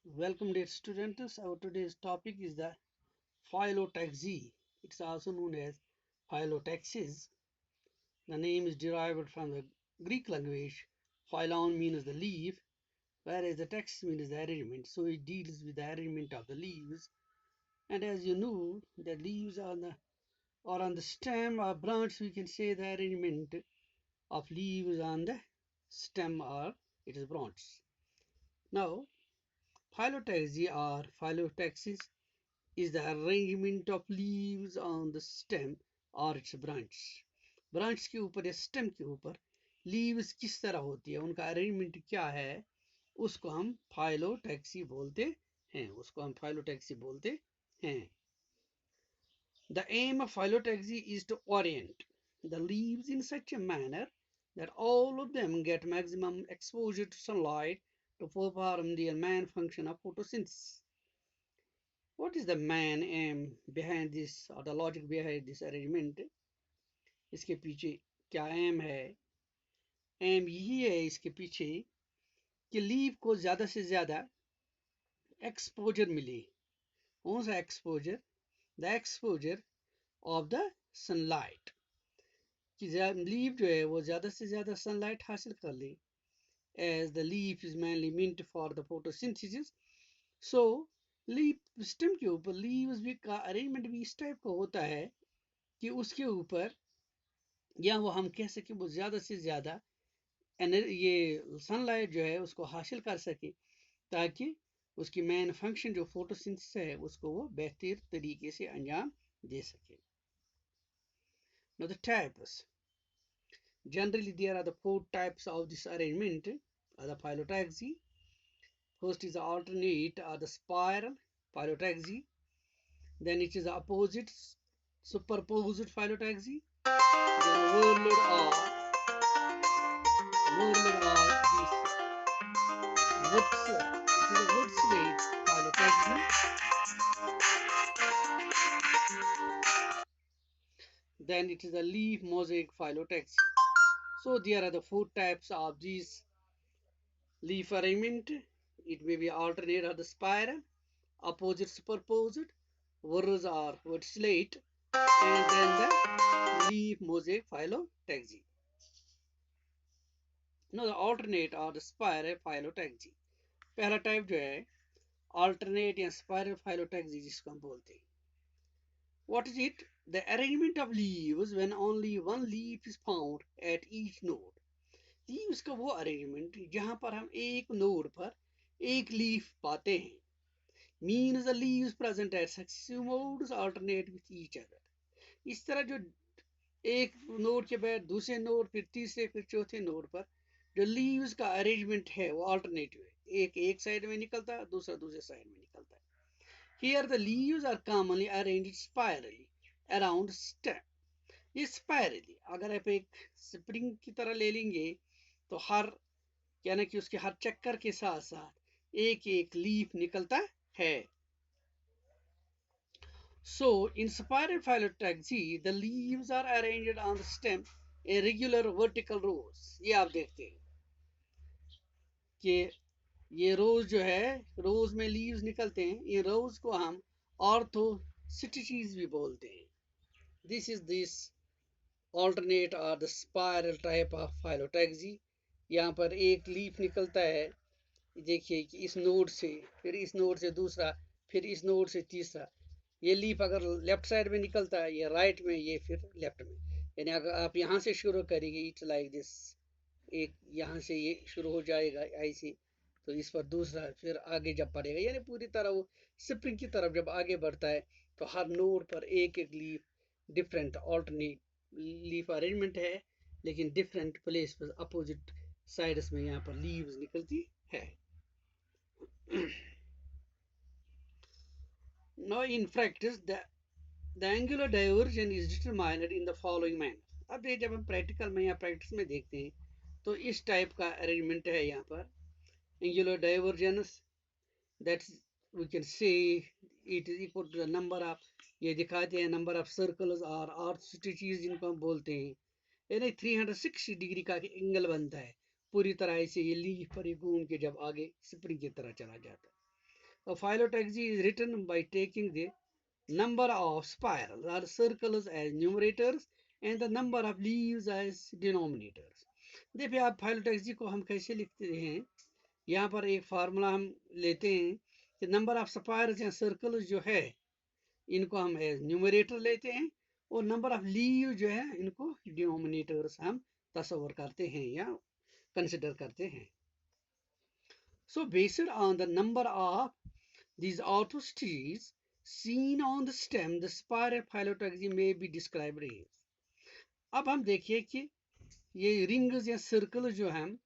Welcome dear students. Our today's topic is the phyllotaxy. It's also known as phyllotaxis. The name is derived from the Greek language. Phylon means the leaf, whereas the taxis means the arrangement. So it deals with the arrangement of the leaves. And as you know, the leaves on the stem or branch, we can say the arrangement of leaves on the stem or it is branch. Now, phyllotaxy or phyllotaxis is the arrangement of leaves on the stem और its branch. Branch के ऊपर या stem के ऊपर leaves किस तरह होती है, उनका अरेंजमेंट क्या है, उसको हम फाइलोटैक्सी बोलते हैं. The aim of phyllotaxy is to orient the leaves in such a manner that all of them get maximum exposure to sunlight to perform their main function of photosynthesis. What is the main aim behind this or the logic behind this arrangement? इसके पीछे क्या M है? M यही है इसके पीछे कि leaf को ज्यादा से ज्यादा एक्सपोजर मिले. कौन सा exposure? The exposure of the sunlight. कि लीफ जो है वो ज्यादा से ज्यादा सनलाइट हासिल कर ले. As the leaf is mainly meant for the photosynthesis, so leaf stem के ऊपर लीव्स भी का अरेंजमेंट भी इस टाइप का होता है कि उसके ऊपर या वो हम कह सके वो ज्यादा से ज्यादा ये सनलाइट जो है उसको हासिल कर सके ताकि उसकी मेन फंक्शन जो फोटोसिंथेसिस है उसको वो बेहतर तरीके से अंजाम दे सके. Now the types. Generally there are the 4 types of this arrangement of the phyllotaxy. First is the alternate or the spiral phyllotaxy. Then it is the opposite superposed phyllotaxy. Then whorled or this it is a wood slate phyllotaxy. Then it is the leaf mosaic phyllotaxy. So there are the 4 types of these leaf arrangement. It may be alternate or the spiral, opposite superposed, whorls or wood slate, and then the leaf mosaic phyllotaxy. Now the alternate or the spiral phyllotaxy. पहला type जो है alternate या spiral phyllotaxy जिसको हम बोलते हैं. What is it? The arrangement of leaves when only one leaf is found at each node. Leaves का वो अरेंजमेंट जहां पर हम एक नोड पर एक लीफ पाते हैं. Means the leaves present at successive modes alternate with each other. इस तरह जो एक नोड के बाद दूसरे नोड फिर तीसरे फिर चौथे नोड पर जो लीव्स का अरेंजमेंट है वो अल्टरनेटिव है. एक साइड में निकलता है, दूसरा दूसरे साइड में निकलता है. Here the leaves are commonly arranged spirally around stem. ये spirally अगर आप एक स्प्रिंग की तरह ले लेंगे तो हर यानी कि उसके हर चक्कर के साथ साथ एक एक लीफ निकलता है. So in spiral phyllotaxy the leaves are arranged on the stem in regular vertical rows. ये आप देखते हैं कि ये रोज जो है रोज में लीव्स निकलते हैं. ये रोज को हम ऑर्थोसिटीज भी बोलते हैं. This alternate or the spiral type of phyllotaxy. यहाँ पर एक लीफ निकलता है. देखिए कि इस नोड से फिर इस नोड से दूसरा फिर इस नोड से तीसरा. ये लीफ अगर लेफ्ट साइड में निकलता है ये राइट में, ये फिर लेफ्ट में. यानी अगर आप यहाँ से शुरू करेंगे इट्स लाइक दिस. एक यहाँ से ये शुरू हो जाएगा ऐसे, तो इस पर दूसरा फिर आगे जब बढ़ेगा यानी पूरी तरह वो स्प्रिंग की तरफ जब आगे बढ़ता है तो हर नोड पर एक एक leaf different alternate leaf arrangement है लेकिन डिफरेंट प्लेस पर अपोजिट साइड्स में यहाँ पर लीव्स निकलती है. Now in practice the angular diversion is determined in the following manner. अब ये जब हम प्रैक्टिकल में या प्रैक्टिस में देखते हैं तो इस टाइप का अरेंजमेंट है. यहाँ पर angular divergence, that we can say it is equal to the number of, ये दिखाते हैं नंबर ऑफ सर्कल्स और ऑर्थोसिटीज जिनको हम बोलते हैं. यानी 360 डिग्री का एंगल बनता है पूरी तरह से. ये लीफ पर घूम के जब आगे स्प्रिंग की तरह चला जाता है. A phyllotaxy is written by taking the number of spirals or circles as numerators and the number of leaves as denominators. देखिए आप फाइलोटैक्सी को हम कैसे लिखते हैं, यहाँ पर एक फार्मूला हम लेते हैं कि नंबर ऑफ स्पायर्स या सर्कल्स जो है इनको हम एज न्यूमरेटर लेते हैं और नंबर ऑफ लीव जो है इनको डिनोमिनेटर्स हम तस्वर करते हैं या कंसिडर करते हैं. So based on the number of these orthostries seen on the stem, the spiral phyllotaxy may be described as. अब हम देखिए कि ये रिंग्स या सर्कल जो हम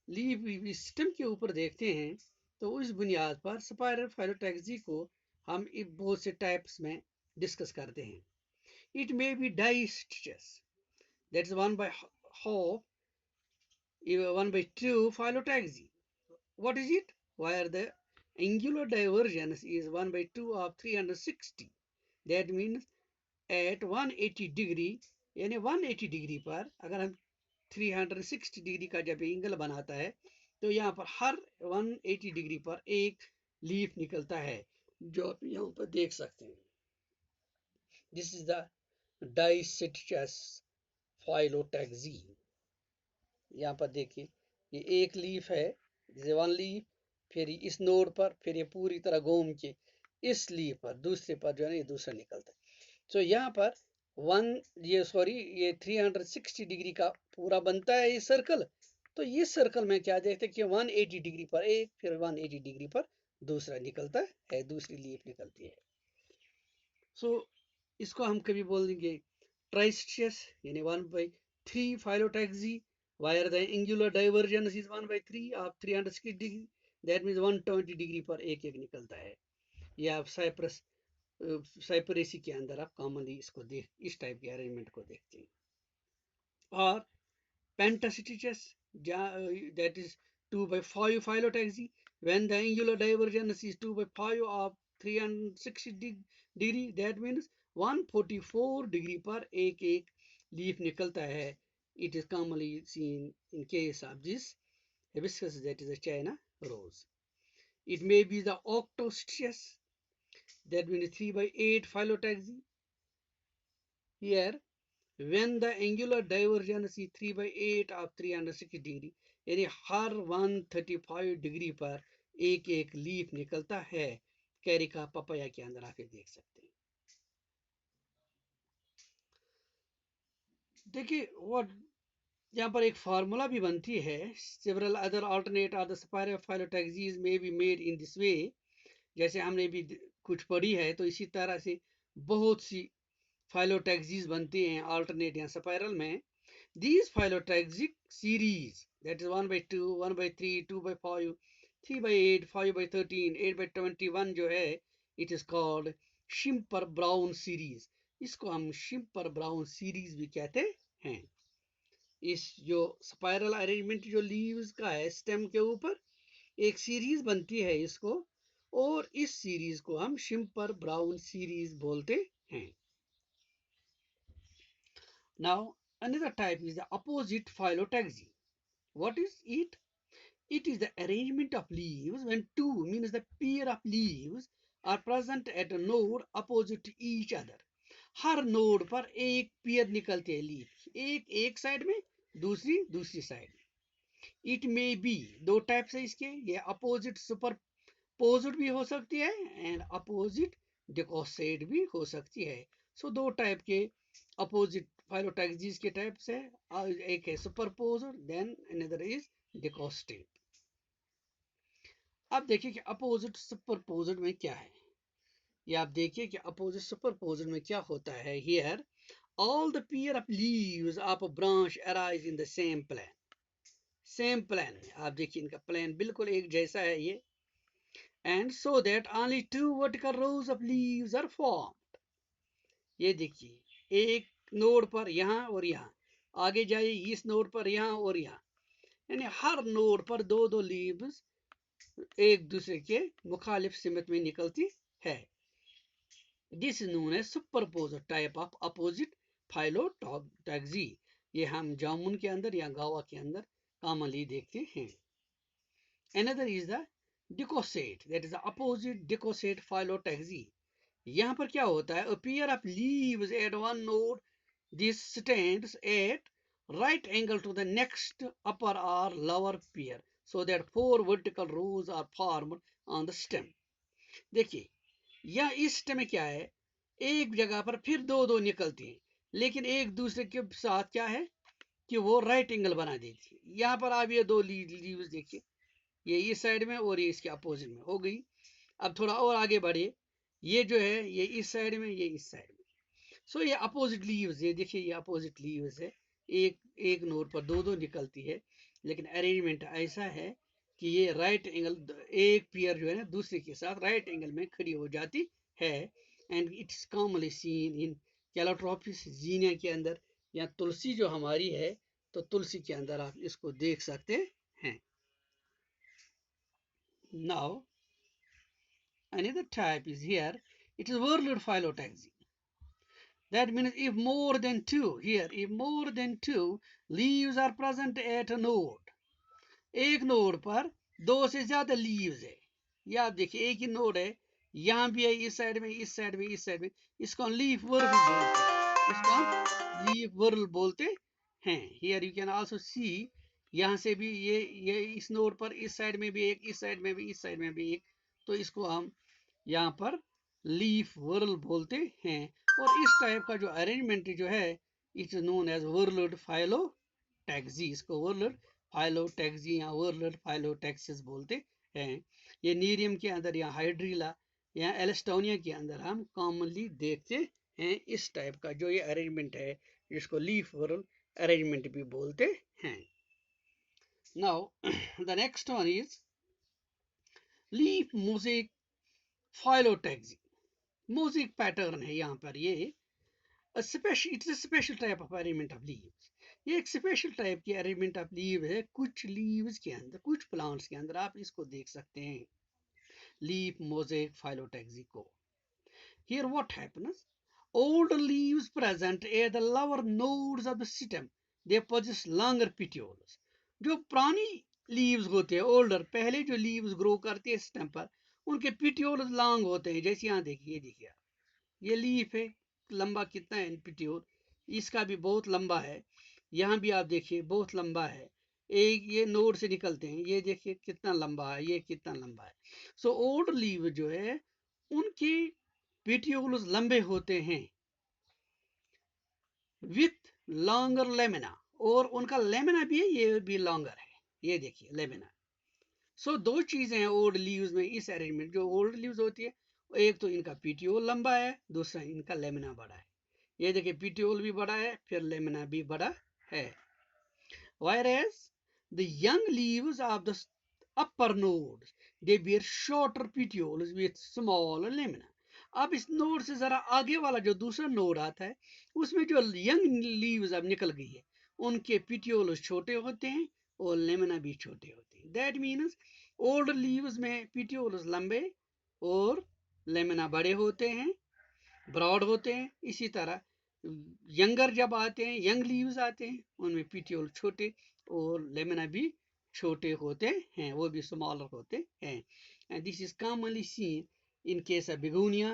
लीफ स्टेम के ऊपर देखते हैं तो उस बुनियाद पर स्पाइरल फाइलोटैक्सी को हम बहुत से टाइप्स में डिस्कस करते हैं. It may be distichous, that is one by half, one by two phyllotaxy. What is it? Where the angular divergence is 1 by 2 of 360. That means at 180 degree, यानी 180 degree पर अगर हम 360 डिग्री का जब angle बनाता है तो यहाँ पर हर 180 डिग्री पर एक लीफ निकलता है जो आप यहाँ पर देख सकते हैं. This is the distichous phyllotaxy. यहाँ पर देखिए ये एक लीफ है, वन लीफ, फिर इस नोड पर, फिर ये पूरी तरह घूम के इस लीफ पर दूसरे पर जो है ये दूसरा निकलता है. तो यहाँ पर ये 360 डिग्री का पूरा बनता है ये सर्कल. तो ये सर्कल में क्या देखते हैं कि 180 डिग्री पर एक, फिर 180 डिग्री पर दूसरा निकलता है, दूसरी लीफ निकलती है. सो इसको हम कभी बोल देंगे ट्राइस्टियस यानी 1/3 phyllotaxy, where the angular divergence is 1 by 3 of 360 degree. That means 120 degree पर एक एक निकलता है. ये आप साइपरेसी के अंदर आप कॉमनली इसको इस टाइप के अरेंजमेंट को देखते हैं. और पेंटासिटिचस that is 2 by 5 phyllotaxy, when the angular divergence is 2 by 5 of 360 degree, that means 144 degree पर एक एक लीफ निकलता है. It is commonly seen in case of this hibiscus, that is a China rose. It may be the octostius, that means 3 by 8 phyllotaxy. Here, when the angular divergence is 3 by 8 of 360 degree, यानी हर 135 degree पर एक एक leaf निकलता है. Carica papaya के अंदर आके देख सकते हैं. देखिए what यहाँ पर एक फार्मूला भी बनती है. Several other alternate are the spiral phyllotaxies may be made in this way. जैसे हमने भी कुछ पढ़ी है तो इसी तरह से बहुत सी फाइलोटैक्सीज बनती हैं अल्टरनेट या स्पाइरल में. These phyllotaxic series, that is 1 by 2, 1 by 3, 2 by 5, 3 by 8, 5 by 13, 8 by 21 जो है, it is called Schimper Brown series. इसको हम Schimper Brown series भी कहते हैं. इस जो स्पाइरल अरेंजमेंट जो लीव्स का है स्टेम के ऊपर एक सीरीज बनती है इसको, और इस सीरीज को हम शिम्पर ब्राउन सीरीज बोलते हैं. Now another type is the opposite phyllotaxy. What is it? It is the arrangement of leaves when two, means the pair of leaves, are present at a node opposite to each other. Her node पर एक pair निकलते हैं leaf, एक side में, दूसरी दूसरी side में. It may B दो टाइप्स है इसके, ये अपोजिट सुपरपोज्ड भी हो सकती है एंड अपोजिट डिकॉसेड भी हो सकती है. सो दो टाइप के अपोजिट फाइलोटैक्सीज के टाइप्स है. एक है सुपरपोज्ड, देन अनदर इज डिकॉस्टेड. अब देखिए कि अपोजिट सुपरपोज्ड में क्या है. ये आप देखिए कि अपोजिट सुपरपोज्ड में क्या होता है. Here all the pair of leaves of a branch arise in the same plane. Same plan में आप देखिए इनका प्लान बिल्कुल एक जैसा है ये. And so that only 2 vertical rows of leaves are formed. ये देखिए एक नोड पर यहाँ और यहाँ, आगे जाइए इस नोड पर यहाँ और यहाँ, यानी हर नोड पर दो दो लीव्स एक दूसरे के मुखालिफ सिमत में निकलती है. This is known as superposed type of opposite phyllotaxy. ये हम जामुन के अंदर या गावा के अंदर कॉमनली देखते हैं. Another is the decussate, that is opposite decussate phyllotaxy. यहाँ पर क्या होता है, a pair of leaves at one node, this stands at right angle to the next upper or lower pair, so that four vertical rows are formed on the stem. देखिए यह इस stem में क्या है, एक जगह पर फिर दो दो निकलती हैं, लेकिन एक दूसरे के साथ क्या है कि वो राइट एंगल बना देती है। यहाँ पर आप ये दो लीव्स देखिए, ये इस साइड में और ये इसके अपोजिट में हो गई। अब थोड़ा और आगे बढ़िए, ये जो है ये इस साइड में, ये इस साइड में। सो ये अपोजिट लीव्स, ये देखिए ये अपोजिट लीव्स है, एक एक नोड पर दो दो निकलती है, लेकिन अरेंजमेंट ऐसा है कि ये राइट एंगल, एक पेयर जो है ना दूसरे के साथ राइट एंगल में खड़ी हो जाती है। And it's commonly seen in Calotropis Zinnia के अंदर, या तुलसी जो हमारी है, तो तुलसी के अंदर आप इसको देख सकते हैं। Now another type is here, it is whorled phyllotaxy. That means if more than two, here, if more than two leaves are present at a node, एक नोड पर दो से ज्यादा लीव्स है, या आप देखिए एक ही नोड है, यहाँ भी है, इस साइड में, इस साइड में, इस साइड में, इसको लीफ वर्ल बोलते हैं, इसको लीफ वर्ल बोलते हैं। हियर यू कैन आल्सो सी, यहाँ से भी ये इस नोड पर इस साइड में भी एक, इस साइड में भी, इस साइड में भी एक, तो इसको हम यहाँ पर लीफ वर्ल बोलते हैं। और इस टाइप का जो अरेंजमेंट जो है, it is known as whorled phyllotaxy, इसको वर्ल्ड फाइलोटैक्सी या वर्ल्ड फाइलोटैक्सिस बोलते हैं। ये नीरियम के अंदर या हाइड्रीला या एलिस्टोनिया के अंदर हम कॉमनली देखते हैं इस टाइप का जो ये अरेंजमेंट है, जिसको लीफ वर्ल अरेंजमेंट भी बोलते हैं। Now the next one is leaf mosaic phyllotaxy. Mosaic pattern है यहाँ पर, ये it's a special type of arrangement of leaves. ये एक स्पेशल टाइप की अरेंजमेंट ऑफ लीव है, कुछ लीव्स के अंदर, कुछ प्लांट्स के अंदर आप इसको देख सकते हैं, लीफ मोज़ेक फाइलोटैक्सी को। Here what happens, older leaves present at the lower nodes of the stem, they possess longer petioles. जो पुरानी लीव्स होते हैं, ओल्डर, पहले जो लीव्स ग्रो करते हैं स्टेम पर, उनके पिटियोल्स लॉन्ग होते हैं। जैसे यहाँ देखिए, देखिए ये लीफ है, लंबा कितना है पिटियोल, इसका भी बहुत लंबा है। यहाँ भी आप देखिए बहुत लंबा है, एक ये नोड से निकलते हैं, ये देखिए कितना लंबा है, ये कितना लंबा है। सो ओल्ड लीव जो है उनकी पेटियोल्स लंबे होते हैं विथ लॉन्गर लेमिना, और उनका लेमिना भी है, ये भी लॉन्गर है, ये देखिए लेमिना। सो दो चीजें हैं ओल्ड लीव्स में इस अरेंजमेंट, जो ओल्ड लीव्स होती है, एक तो इनका पीटियोल लंबा है, दूसरा इनका लेमिना बड़ा है। ये देखिए पीटियोल भी बड़ा है, फिर लेमिना भी बड़ा है। Whereas the young leaves of the upper nodes, they bear shorter petioles with smaller lamina. अब इस नोड से जरा आगे वाला जो दूसरा नोड आता है, उसमें जो यंग लीव्स अब निकल गई है, उनके पिटियोल्स छोटे होते हैं और लेमिना भी छोटे होते हैं। दैट मीन्स ओल्ड लीव्स में पिटियोल्स लंबे और लेमिना बड़े होते हैं, ब्रॉड होते हैं। इसी तरह यंगर जब आते हैं, यंग लीव्स आते हैं, उनमें पिटियोल छोटे और लेमिना भी छोटे होते हैं, वो भी स्मॉलर होते हैं। And this is commonly seen in case of Begonia,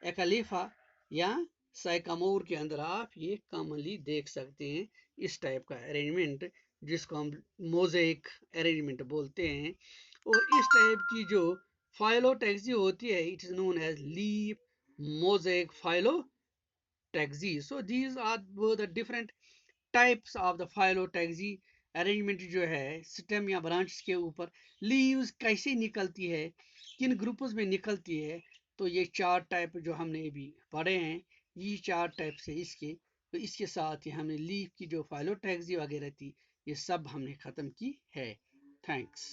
Acalypha या साइकामोर के अंदर आप ये कॉमनली देख सकते हैं इस टाइप का अरेंजमेंट, जिसको हम मोज़ेक अरेंजमेंट बोलते हैं। और इस टाइप की जो फाइलोटैक्सी होती है, it is known as leaf mosaic phyllotaxy. So these are the different types of the phyllotaxy arrangement जो है स्टेम या ब्रांच के ऊपर। लीव्स कैसे निकलती है, किन ग्रुप्स में निकलती है, तो ये चार टाइप जो हमने अभी पढ़े हैं, ये चार टाइप से इसके, तो इसके साथ ही हमने लीफ की जो फाइलोटैक्सी वगैरह थी, ये सब हमने ख़त्म की है। थैंक्स।